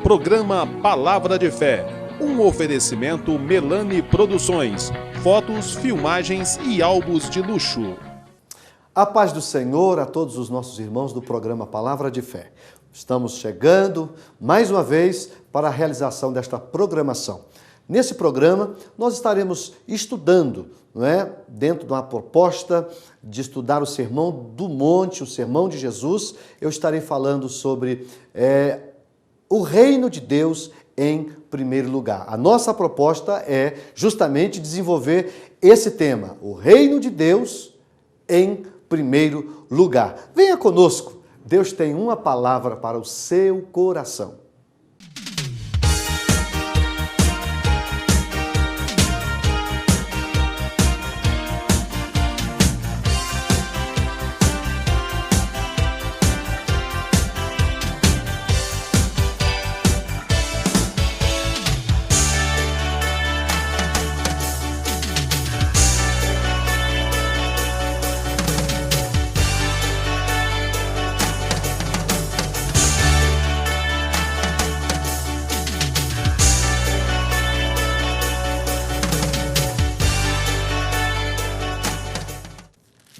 Programa Palavra de Fé, um oferecimento Melani Produções, fotos, filmagens e álbuns de luxo. A paz do Senhor a todos os nossos irmãos do programa Palavra de Fé. Estamos chegando mais uma vez para a realização desta programação. Nesse programa, nós estaremos estudando, dentro de uma proposta de estudar o Sermão do Monte, o Sermão de Jesus. Eu estarei falando sobre o reino de Deus em primeiro lugar. A nossa proposta é justamente desenvolver esse tema, o reino de Deus em primeiro lugar. Venha conosco, Deus tem uma palavra para o seu coração.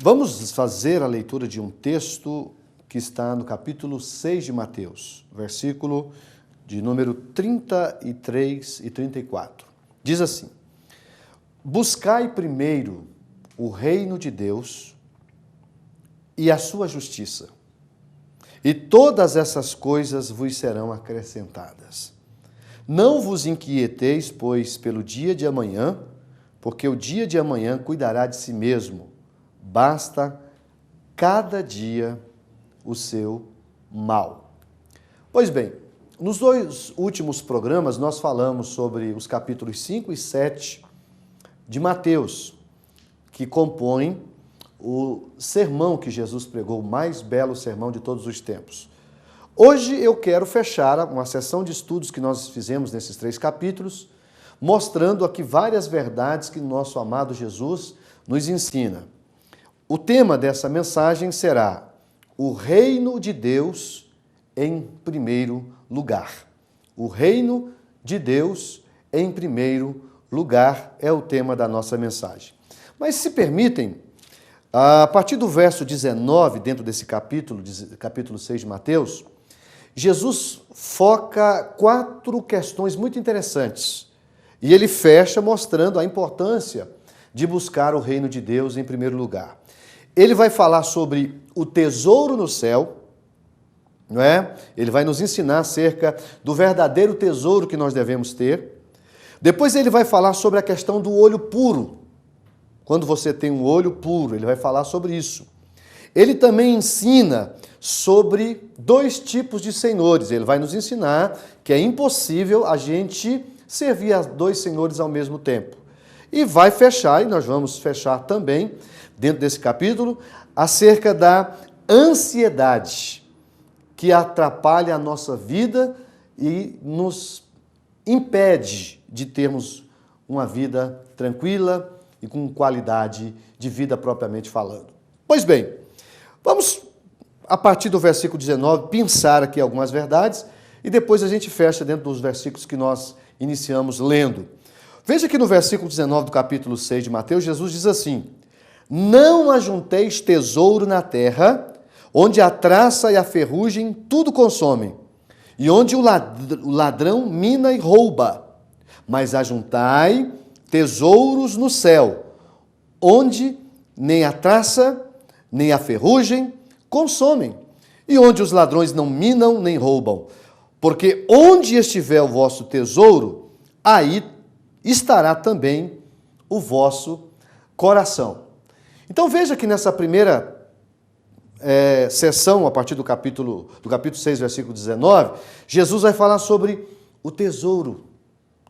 Vamos fazer a leitura de um texto que está no capítulo 6 de Mateus, versículo de número 33 e 34. Diz assim: buscai primeiro o reino de Deus e a sua justiça, e todas essas coisas vos serão acrescentadas. Não vos inquieteis, pois, pelo dia de amanhã, porque o dia de amanhã cuidará de si mesmo. Basta cada dia o seu mal. Pois bem, nos dois últimos programas nós falamos sobre os capítulos 5 e 7 de Mateus, que compõem o sermão que Jesus pregou, o mais belo sermão de todos os tempos. Hoje eu quero fechar uma sessão de estudos que nós fizemos nesses 3 capítulos, mostrando aqui várias verdades que nosso amado Jesus nos ensina. O tema dessa mensagem será o reino de Deus em primeiro lugar. O reino de Deus em primeiro lugar é o tema da nossa mensagem. Mas se permitem, a partir do verso 19, dentro desse capítulo 6 de Mateus, Jesus foca 4 questões muito interessantes. E ele fecha mostrando a importância de buscar o reino de Deus em primeiro lugar. Ele vai falar sobre o tesouro no céu, não é? Ele vai nos ensinar acerca do verdadeiro tesouro que nós devemos ter. Depois ele vai falar sobre a questão do olho puro. Quando você tem um olho puro, ele vai falar sobre isso. Ele também ensina sobre 2 tipos de senhores. Ele vai nos ensinar que é impossível a gente servir a 2 senhores ao mesmo tempo. E vai fechar, e nós vamos fechar também, dentro desse capítulo, acerca da ansiedade que atrapalha a nossa vida e nos impede de termos uma vida tranquila e com qualidade de vida propriamente falando. Pois bem, vamos, a partir do versículo 19, pensar aqui algumas verdades e depois a gente fecha dentro dos versículos que nós iniciamos lendo. Veja que no versículo 19 do capítulo 6 de Mateus, Jesus diz assim: não ajunteis tesouro na terra, onde a traça e a ferrugem tudo consomem, e onde o ladrão mina e rouba, mas ajuntai tesouros no céu, onde nem a traça, nem a ferrugem consomem, e onde os ladrões não minam nem roubam. Porque onde estiver o vosso tesouro, aí estará também o vosso coração. Então veja que nessa primeira sessão, a partir do capítulo 6, versículo 19, Jesus vai falar sobre o tesouro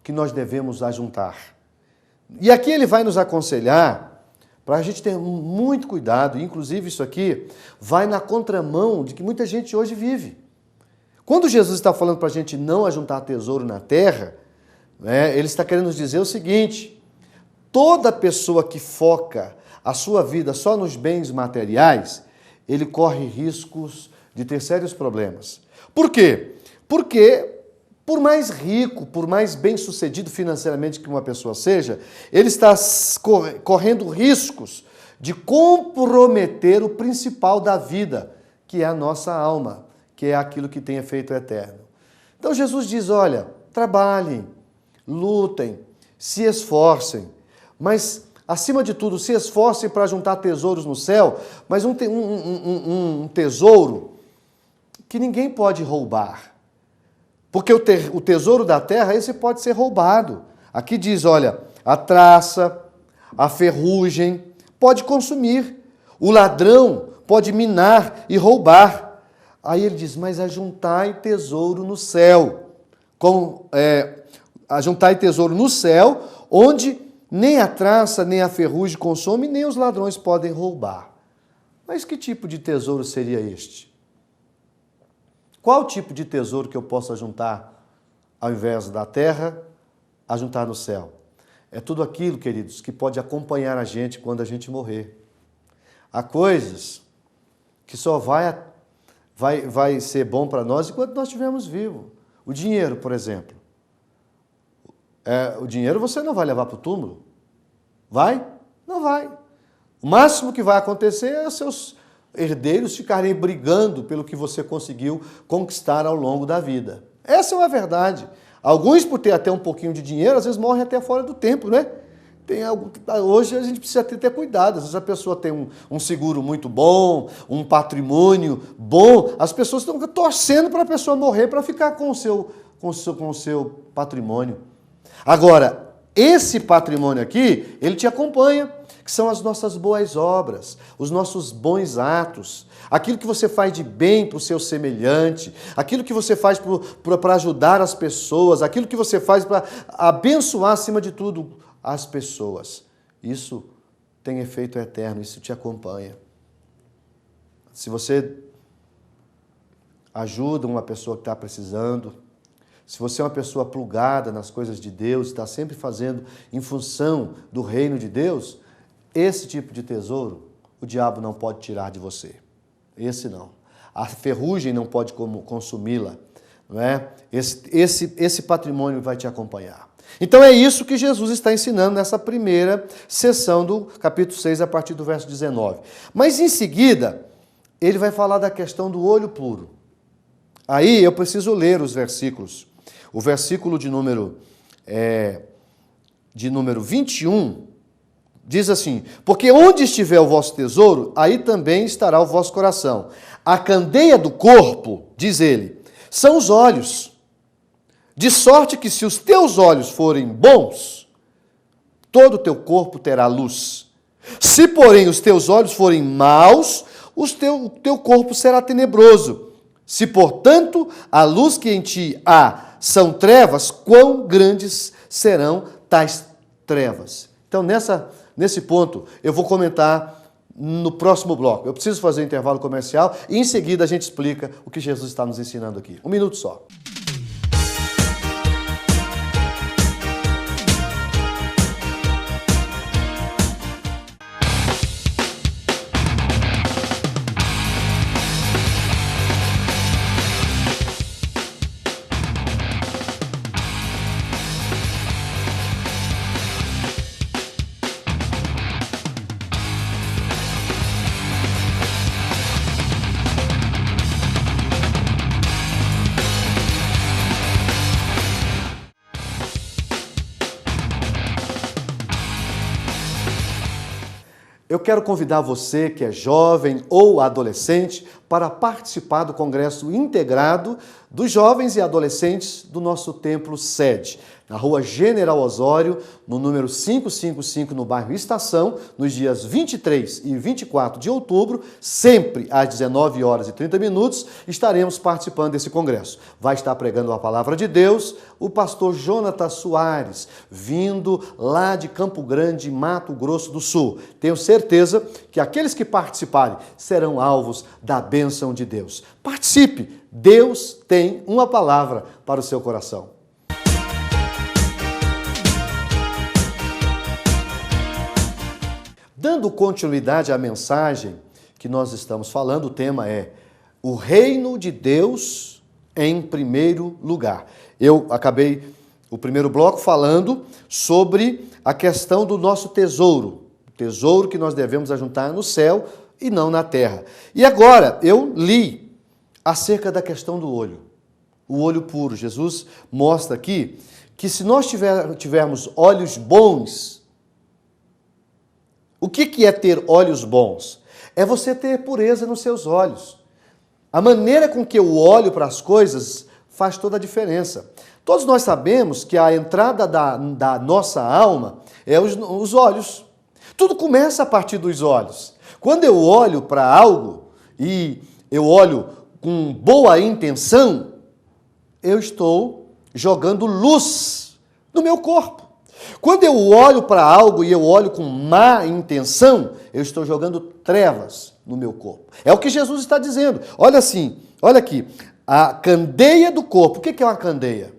que nós devemos ajuntar. E aqui ele vai nos aconselhar para a gente ter muito cuidado, inclusive isso aqui vai na contramão de que muita gente hoje vive. Quando Jesus está falando para a gente não ajuntar tesouro na terra, ele está querendo nos dizer o seguinte: toda pessoa que foca a sua vida só nos bens materiais, ele corre riscos de ter sérios problemas. Por quê? Porque Por mais rico, por mais bem-sucedido financeiramente que uma pessoa seja, ele está correndo riscos de comprometer o principal da vida, que é a nossa alma, que é aquilo que tem efeito eterno. Então Jesus diz, olha, trabalhem, lutem, se esforcem, mas acima de tudo, se esforcem para juntar tesouros no céu, mas um tesouro que ninguém pode roubar. Porque o tesouro da terra, esse pode ser roubado. Aqui diz, olha, a traça, a ferrugem pode consumir, o ladrão pode minar e roubar. Aí ele diz, mas ajuntai tesouro no céu. Ajuntai tesouro no céu, onde nem a traça, nem a ferrugem consome, nem os ladrões podem roubar. Mas que tipo de tesouro seria este? Qual tipo de tesouro que eu posso ajuntar ao invés da terra, ajuntar no céu? É tudo aquilo, queridos, que pode acompanhar a gente quando a gente morrer. Há coisas que só vai ser bom para nós enquanto nós estivermos vivos. O dinheiro, por exemplo. O dinheiro você não vai levar para o túmulo? Vai? Não vai. O máximo que vai acontecer é os seus herdeiros ficarem brigando pelo que você conseguiu conquistar ao longo da vida. Essa é uma verdade. Alguns, por ter até um pouquinho de dinheiro, às vezes morrem até fora do tempo, né? Hoje a gente precisa ter cuidado. Às vezes a pessoa tem um seguro muito bom, um patrimônio bom, as pessoas estão torcendo para a pessoa morrer para ficar com o seu patrimônio. Agora, esse patrimônio aqui, ele te acompanha, que são as nossas boas obras, os nossos bons atos, aquilo que você faz de bem para o seu semelhante, aquilo que você faz para ajudar as pessoas, aquilo que você faz para abençoar, acima de tudo, as pessoas. Isso tem efeito eterno, isso te acompanha. Se você ajuda uma pessoa que está precisando, se você é uma pessoa plugada nas coisas de Deus, está sempre fazendo em função do reino de Deus, esse tipo de tesouro, o diabo não pode tirar de você. Esse não. A ferrugem não pode consumi-la. Não é? Esse patrimônio vai te acompanhar. Então é isso que Jesus está ensinando nessa primeira sessão do capítulo 6, a partir do verso 19. Mas em seguida, ele vai falar da questão do olho puro. Aí eu preciso ler os versículos. O versículo de número 21 diz assim, porque onde estiver o vosso tesouro, aí também estará o vosso coração. A candeia do corpo, diz ele, são os olhos. De sorte que se os teus olhos forem bons, todo o teu corpo terá luz. Se, porém, os teus olhos forem maus, o teu corpo será tenebroso. Se, portanto, a luz que em ti há são trevas, quão grandes serão tais trevas? Então, nesse ponto, eu vou comentar no próximo bloco. Eu preciso fazer um intervalo comercial e, em seguida, a gente explica o que Jesus está nos ensinando aqui. Um minuto só. Eu quero convidar você que é jovem ou adolescente para participar do Congresso Integrado dos Jovens e Adolescentes do nosso Templo Sede, na Rua General Osório, no número 555, no bairro Estação, nos dias 23 e 24 de outubro, sempre às 19h30, estaremos participando desse congresso. Vai estar pregando a palavra de Deus o pastor Jonatas Soares, vindo lá de Campo Grande, Mato Grosso do Sul. Tenho certeza que aqueles que participarem serão alvos da bênção de Deus. Participe! Deus tem uma palavra para o seu coração. Dando continuidade à mensagem que nós estamos falando, o tema é o reino de Deus em primeiro lugar. Eu acabei o primeiro bloco falando sobre a questão do nosso tesouro. O tesouro que nós devemos ajuntar no céu e não na terra. E agora eu li acerca da questão do olho. O olho puro. Jesus mostra aqui que se nós tivermos olhos bons, o que é ter olhos bons? É você ter pureza nos seus olhos. A maneira com que eu olho para as coisas faz toda a diferença. Todos nós sabemos que a entrada da nossa alma é os olhos. Tudo começa a partir dos olhos. Quando eu olho para algo e eu olho com boa intenção, eu estou jogando luz no meu corpo. Quando eu olho para algo e eu olho com má intenção, eu estou jogando trevas no meu corpo. É o que Jesus está dizendo. Olha assim, olha aqui. A candeia do corpo. O que é uma candeia?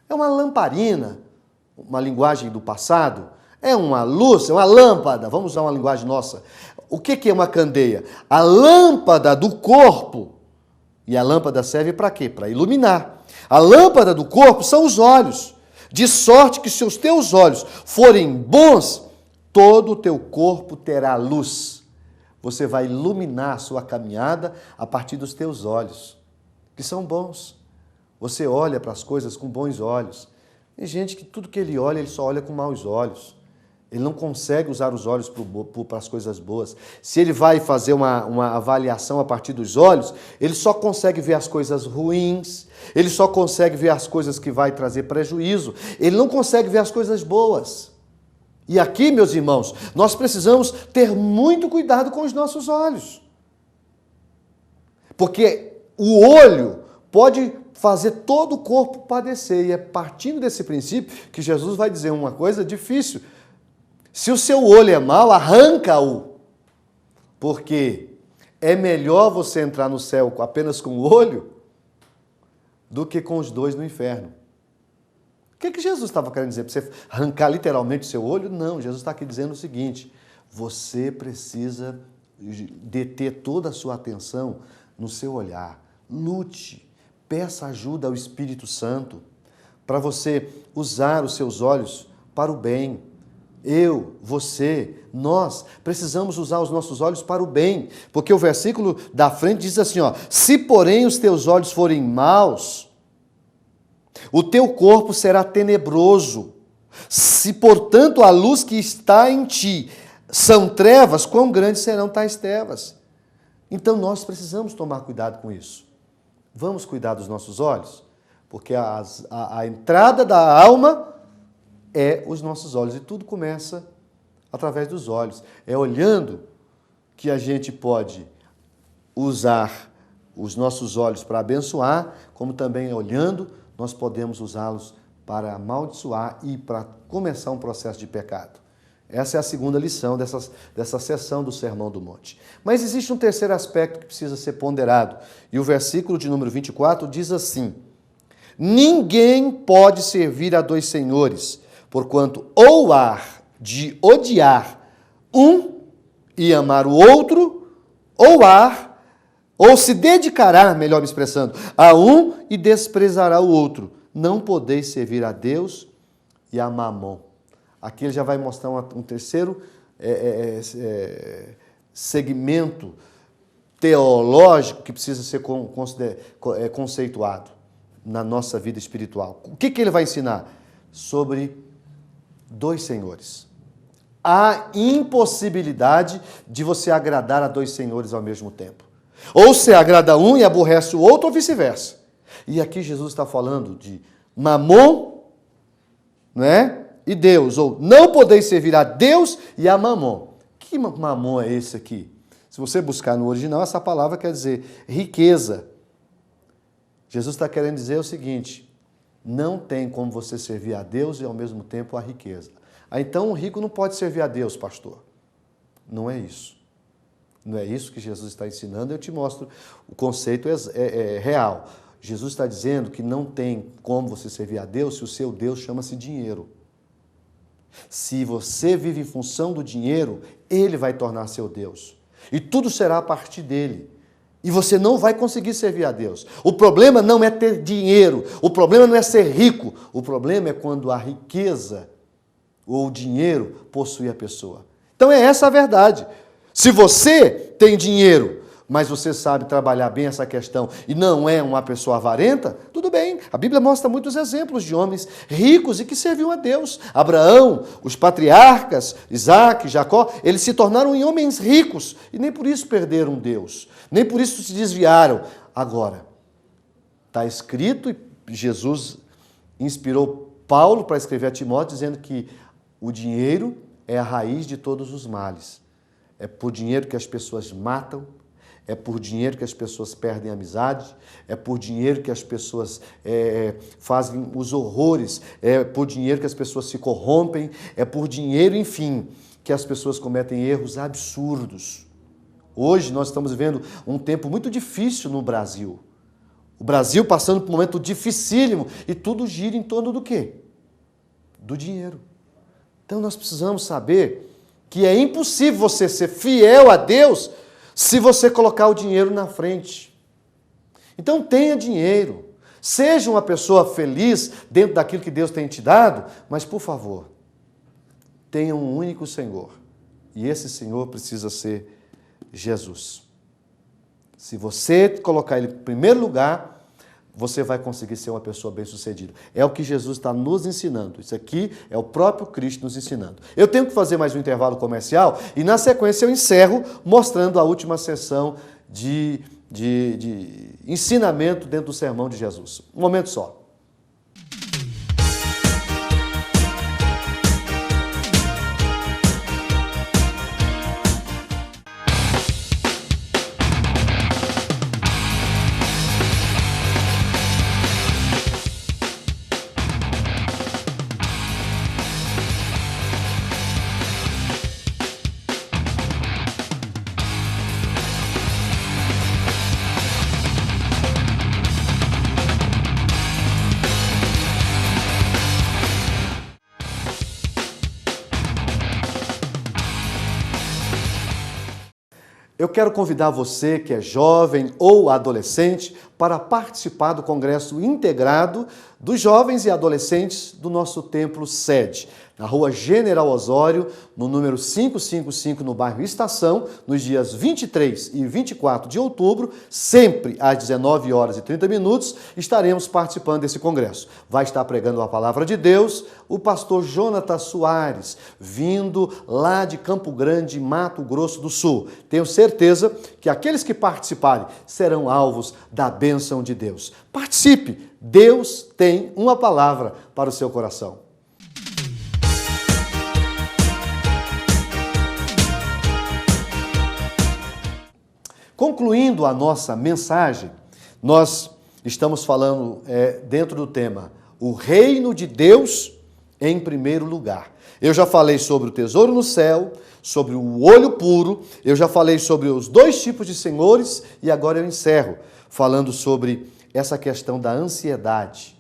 É uma lamparina, uma linguagem do passado. É uma luz, é uma lâmpada. Vamos usar uma linguagem nossa. O que é uma candeia? A lâmpada do corpo. E a lâmpada serve para quê? Para iluminar. A lâmpada do corpo são os olhos. De sorte que se os teus olhos forem bons, todo o teu corpo terá luz. Você vai iluminar a sua caminhada a partir dos teus olhos, que são bons. Você olha para as coisas com bons olhos. Tem gente que tudo que ele olha, ele só olha com maus olhos. Ele não consegue usar os olhos para as coisas boas. Se ele vai fazer uma avaliação a partir dos olhos, ele só consegue ver as coisas ruins, ele só consegue ver as coisas que vai trazer prejuízo, ele não consegue ver as coisas boas. E aqui, meus irmãos, nós precisamos ter muito cuidado com os nossos olhos. Porque o olho pode fazer todo o corpo padecer. E é partindo desse princípio que Jesus vai dizer uma coisa difícil. Se o seu olho é mau, arranca-o. Porque é melhor você entrar no céu apenas com o olho do que com os dois no inferno. O que Jesus estava querendo dizer? Para você arrancar literalmente o seu olho? Não, Jesus está aqui dizendo o seguinte: você precisa deter toda a sua atenção no seu olhar. Lute, peça ajuda ao Espírito Santo para você usar os seus olhos para o bem. Eu, você, nós precisamos usar os nossos olhos para o bem, porque o versículo da frente diz assim, ó: se porém os teus olhos forem maus, o teu corpo será tenebroso. Se, portanto, a luz que está em ti são trevas, quão grandes serão tais trevas? Então nós precisamos tomar cuidado com isso. Vamos cuidar dos nossos olhos, porque a entrada da alma é os nossos olhos. E tudo começa através dos olhos. É olhando que a gente pode usar os nossos olhos para abençoar, como também olhando nós podemos usá-los para amaldiçoar e para começar um processo de pecado. Essa é a segunda lição dessa sessão do Sermão do Monte. Mas existe um terceiro aspecto que precisa ser ponderado. E o versículo de número 24 diz assim: ninguém pode servir a dois senhores, porquanto ou há de odiar um e amar o outro, ou se dedicará, melhor me expressando, a um e desprezará o outro. Não podeis servir a Deus e a Mamon. Aqui ele já vai mostrar um terceiro segmento teológico que precisa ser conceituado na nossa vida espiritual. O que ele vai ensinar? Sobre dois senhores. Há impossibilidade de você agradar a dois senhores ao mesmo tempo. Ou você agrada um e aborrece o outro, ou vice-versa. E aqui Jesus está falando de Mamon, né? E Deus, ou não podeis servir a Deus e a Mamon. Que Mamon é esse aqui? Se você buscar no original, essa palavra quer dizer riqueza. Jesus está querendo dizer o seguinte: não tem como você servir a Deus e ao mesmo tempo a riqueza. Então o rico não pode servir a Deus, pastor. Não é isso. Não é isso que Jesus está ensinando. Eu te mostro, o conceito é real. Jesus está dizendo que não tem como você servir a Deus se o seu Deus chama-se dinheiro. Se você vive em função do dinheiro, ele vai tornar seu Deus. E tudo será a partir dele. E você não vai conseguir servir a Deus. O problema não é ter dinheiro, o problema não é ser rico, o problema é quando a riqueza ou o dinheiro possui a pessoa. Então é essa a verdade. Se você tem dinheiro, mas você sabe trabalhar bem essa questão e não é uma pessoa avarenta, tudo bem. A Bíblia mostra muitos exemplos de homens ricos e que serviam a Deus. Abraão, os patriarcas, Isaac, Jacó, eles se tornaram homens ricos e nem por isso perderam Deus, nem por isso se desviaram. Agora, está escrito e Jesus inspirou Paulo para escrever a Timóteo dizendo que o dinheiro é a raiz de todos os males. É por dinheiro que as pessoas matam, é por dinheiro que as pessoas perdem a amizade, é por dinheiro que as pessoas fazem os horrores, é por dinheiro que as pessoas se corrompem, é por dinheiro, enfim, que as pessoas cometem erros absurdos. Hoje nós estamos vivendo um tempo muito difícil no Brasil. O Brasil passando por um momento dificílimo e tudo gira em torno do quê? Do dinheiro. Então nós precisamos saber que é impossível você ser fiel a Deus se você colocar o dinheiro na frente. Então tenha dinheiro, seja uma pessoa feliz dentro daquilo que Deus tem te dado, mas por favor, tenha um único Senhor. E esse Senhor precisa ser Jesus. Se você colocar Ele em primeiro lugar, você vai conseguir ser uma pessoa bem-sucedida. É o que Jesus está nos ensinando. Isso aqui é o próprio Cristo nos ensinando. Eu tenho que fazer mais um intervalo comercial e, na sequência, eu encerro mostrando a última sessão de ensinamento dentro do sermão de Jesus. Um momento só. Eu quero convidar você que é jovem ou adolescente para participar do Congresso Integrado dos Jovens e Adolescentes do nosso Templo Sede, na Rua General Osório, no número 555, no bairro Estação, nos dias 23 e 24 de outubro, sempre às 19h30, estaremos participando desse congresso. Vai estar pregando a palavra de Deus o pastor Jonatas Soares, vindo lá de Campo Grande, Mato Grosso do Sul. Tenho certeza que aqueles que participarem serão alvos da bênção de Deus. Participe! Deus tem uma palavra para o seu coração. Concluindo a nossa mensagem, nós estamos falando dentro do tema o reino de Deus em primeiro lugar. Eu já falei sobre o tesouro no céu, sobre o olho puro, eu já falei sobre os dois tipos de senhores e agora eu encerro falando sobre essa questão da ansiedade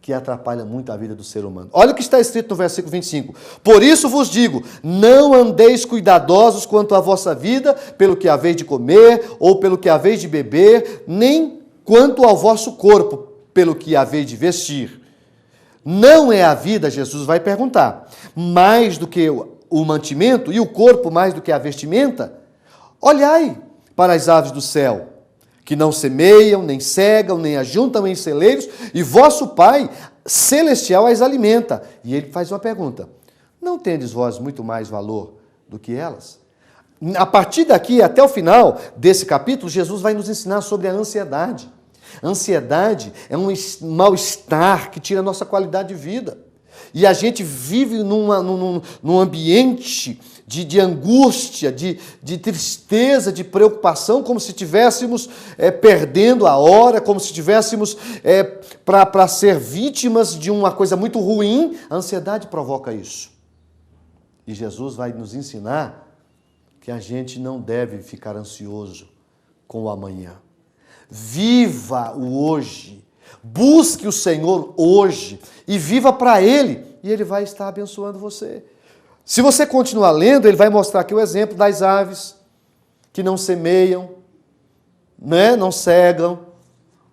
que atrapalha muito a vida do ser humano. Olha o que está escrito no versículo 25. Por isso vos digo, não andeis cuidadosos quanto à vossa vida, pelo que haveis de comer, ou pelo que haveis de beber, nem quanto ao vosso corpo, pelo que haveis de vestir. Não é a vida, Jesus vai perguntar, mais do que o mantimento, e o corpo mais do que a vestimenta? Olhai para as aves do céu, que não semeiam, nem cegam, nem ajuntam em celeiros, e vosso Pai celestial as alimenta. E ele faz uma pergunta, não tendes vós muito mais valor do que elas? A partir daqui, até o final desse capítulo, Jesus vai nos ensinar sobre a ansiedade. A ansiedade é um mal-estar que tira a nossa qualidade de vida. E a gente vive num ambiente de angústia, de tristeza, de preocupação, como se estivéssemos perdendo a hora, como se estivéssemos para ser vítimas de uma coisa muito ruim. A ansiedade provoca isso. E Jesus vai nos ensinar que a gente não deve ficar ansioso com o amanhã. Viva o hoje. Busque o Senhor hoje e viva para Ele, e Ele vai estar abençoando você. Se você continuar lendo, Ele vai mostrar aqui o exemplo das aves que não semeiam, né? Não cegam,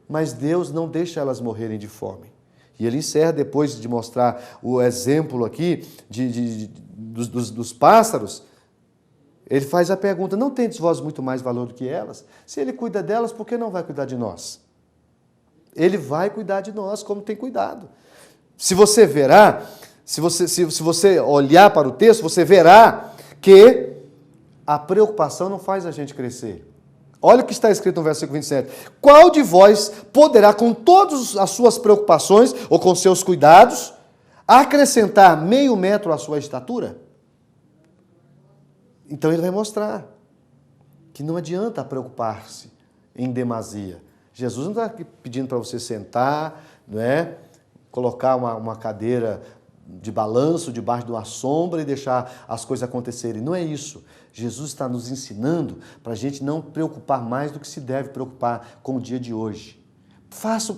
mas Deus não deixa elas morrerem de fome. E ele encerra, depois de mostrar o exemplo aqui dos pássaros, ele faz a pergunta: não tendes vós muito mais valor do que elas? Se ele cuida delas, por que não vai cuidar de nós? Ele vai cuidar de nós como tem cuidado. Se você verá, se você olhar para o texto, você verá que a preocupação não faz a gente crescer. Olha o que está escrito no versículo 27. Qual de vós poderá, com todas as suas preocupações ou com seus cuidados, acrescentar meio metro à sua estatura? Então ele vai mostrar que não adianta preocupar-se em demasia. Jesus não está pedindo para você sentar, não é? Colocar uma cadeira de balanço debaixo de uma sombra e deixar as coisas acontecerem. Não é isso. Jesus está nos ensinando para a gente não preocupar mais do que se deve preocupar com o dia de hoje. Faça o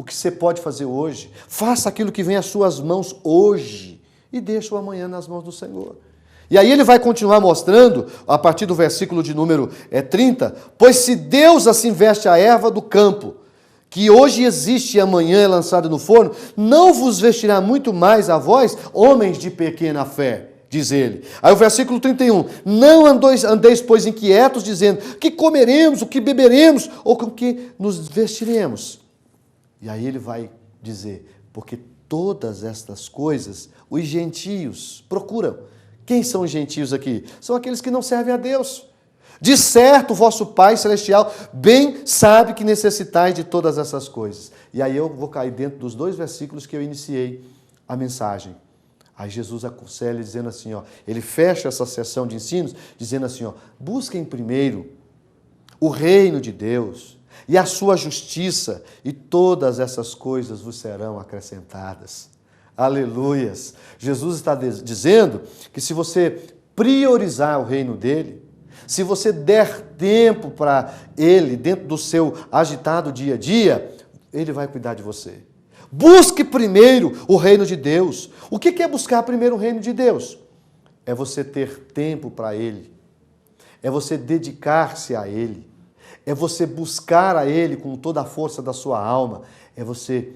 que você pode fazer hoje. Faça aquilo que vem às suas mãos hoje e deixa o amanhã nas mãos do Senhor. E aí ele vai continuar mostrando, a partir do versículo de número 30, pois se Deus assim veste a erva do campo, que hoje existe e amanhã é lançada no forno, não vos vestirá muito mais a vós, homens de pequena fé, diz ele. Aí o versículo 31, não andeis, pois, inquietos, dizendo, que comeremos, o que beberemos, ou com que nos vestiremos. E aí ele vai dizer, porque todas estas coisas os gentios procuram. Quem são os gentios aqui? São aqueles que não servem a Deus. De certo, o vosso Pai Celestial bem sabe que necessitais de todas essas coisas. E aí eu vou cair dentro dos 2 versículos que eu iniciei a mensagem. Aí Jesus aconselha dizendo assim, ó, ele fecha essa sessão de ensinos dizendo assim, ó, busquem primeiro o reino de Deus e a sua justiça, e todas essas coisas vos serão acrescentadas. Aleluias! Jesus está dizendo que se você priorizar o reino dele, se você der tempo para ele, dentro do seu agitado dia a dia, ele vai cuidar de você. Busque primeiro o reino de Deus. O que é buscar primeiro o reino de Deus? É você ter tempo para ele. É você dedicar-se a ele. É você buscar a ele com toda a força da sua alma. É você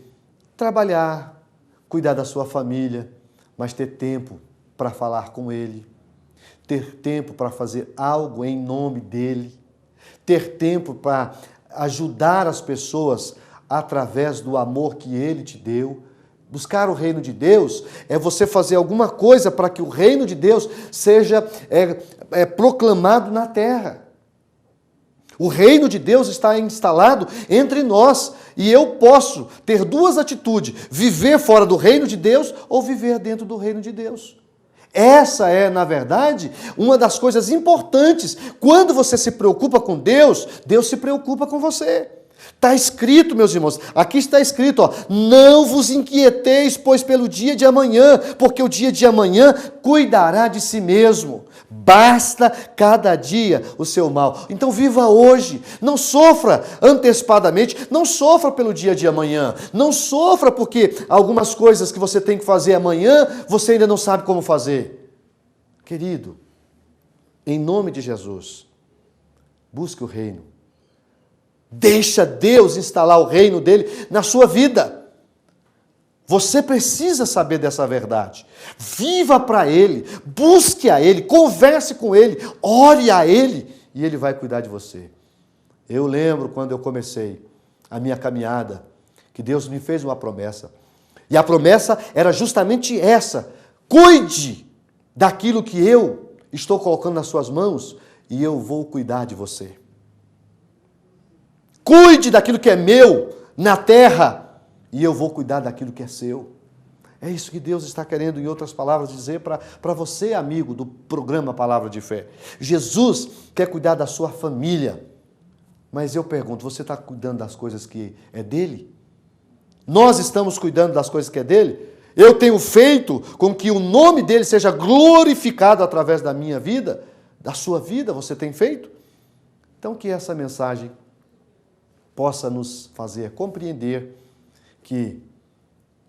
trabalhar, cuidar da sua família, mas ter tempo para falar com ele, ter tempo para fazer algo em nome dele, ter tempo para ajudar as pessoas através do amor que ele te deu. Buscar o reino de Deus é você fazer alguma coisa para que o reino de Deus seja proclamado na terra. O reino de Deus está instalado entre nós e eu posso ter 2 atitudes, viver fora do reino de Deus ou viver dentro do reino de Deus. Essa é, na verdade, uma das coisas importantes. Quando você se preocupa com Deus, Deus se preocupa com você. Está escrito, meus irmãos, aqui está escrito, ó, não vos inquieteis, pois, pelo dia de amanhã, porque o dia de amanhã cuidará de si mesmo. Basta cada dia o seu mal. Então viva hoje, não sofra antecipadamente, não sofra pelo dia de amanhã, não sofra porque algumas coisas que você tem que fazer amanhã, você ainda não sabe como fazer. Querido, em nome de Jesus, busque o reino. Deixa Deus instalar o reino dele na sua vida. Você precisa saber dessa verdade. Viva para ele, busque a ele, converse com ele, ore a ele e ele vai cuidar de você. Eu lembro quando eu comecei a minha caminhada, que Deus me fez uma promessa. E a promessa era justamente essa: cuide daquilo que eu estou colocando nas suas mãos e eu vou cuidar de você. Cuide daquilo que é meu na terra e eu vou cuidar daquilo que é seu. É isso que Deus está querendo, em outras palavras, dizer para você, amigo do programa Palavra de Fé. Jesus quer cuidar da sua família. Mas eu pergunto, você está cuidando das coisas que é dele? Nós estamos cuidando das coisas que é dele? Eu tenho feito com que o nome dele seja glorificado através da minha vida? Da sua vida, você tem feito? Então que essa mensagem possa nos fazer compreender que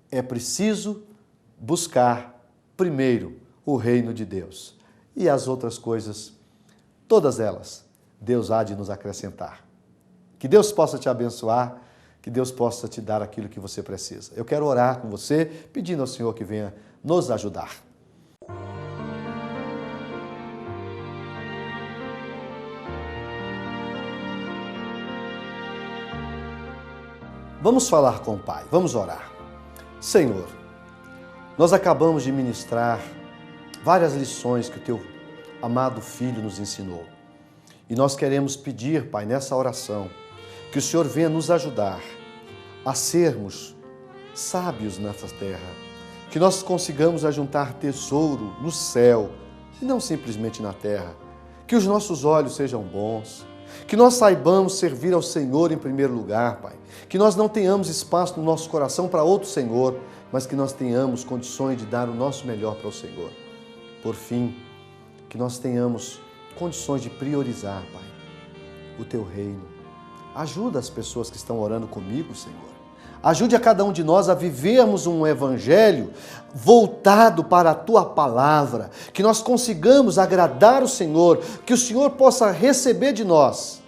é preciso buscar primeiro o reino de Deus. E as outras coisas, todas elas, Deus há de nos acrescentar. Que Deus possa te abençoar, que Deus possa te dar aquilo que você precisa. Eu quero orar com você, pedindo ao Senhor que venha nos ajudar. Vamos falar com o Pai, vamos orar. Senhor, nós acabamos de ministrar várias lições que o Teu amado Filho nos ensinou. E nós queremos pedir, Pai, nessa oração, que o Senhor venha nos ajudar a sermos sábios nessa terra, que nós consigamos ajuntar tesouro no céu e não simplesmente na terra, que os nossos olhos sejam bons, que nós saibamos servir ao Senhor em primeiro lugar, Pai, que nós não tenhamos espaço no nosso coração para outro Senhor, mas que nós tenhamos condições de dar o nosso melhor para o Senhor. Por fim, que nós tenhamos condições de priorizar, Pai, o Teu reino. Ajuda as pessoas que estão orando comigo, Senhor. Ajude a cada um de nós a vivermos um evangelho voltado para a Tua palavra, que nós consigamos agradar o Senhor, que o Senhor possa receber de nós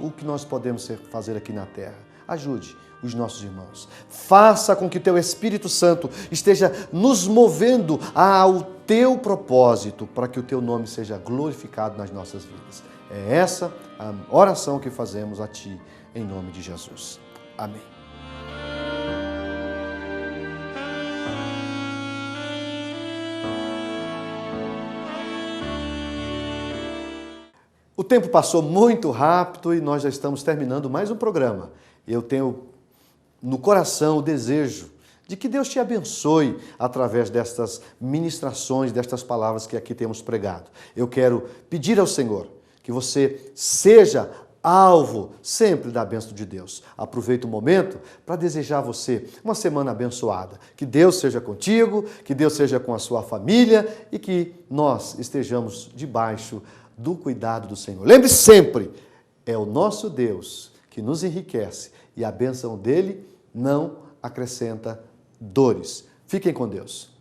o que nós podemos fazer aqui na terra. Ajude os nossos irmãos. Faça com que o Teu Espírito Santo esteja nos movendo ao Teu propósito, para que o Teu nome seja glorificado nas nossas vidas. É essa a oração que fazemos a Ti, em nome de Jesus. Amém. O tempo passou muito rápido e nós já estamos terminando mais um programa. Eu tenho no coração o desejo de que Deus te abençoe através destas ministrações, destas palavras que aqui temos pregado. Eu quero pedir ao Senhor que você seja alvo sempre da bênção de Deus. Aproveito o momento para desejar a você uma semana abençoada. Que Deus seja contigo, que Deus seja com a sua família e que nós estejamos debaixo do cuidado do Senhor. Lembre sempre, é o nosso Deus que nos enriquece e a bênção dele não acrescenta dores. Fiquem com Deus.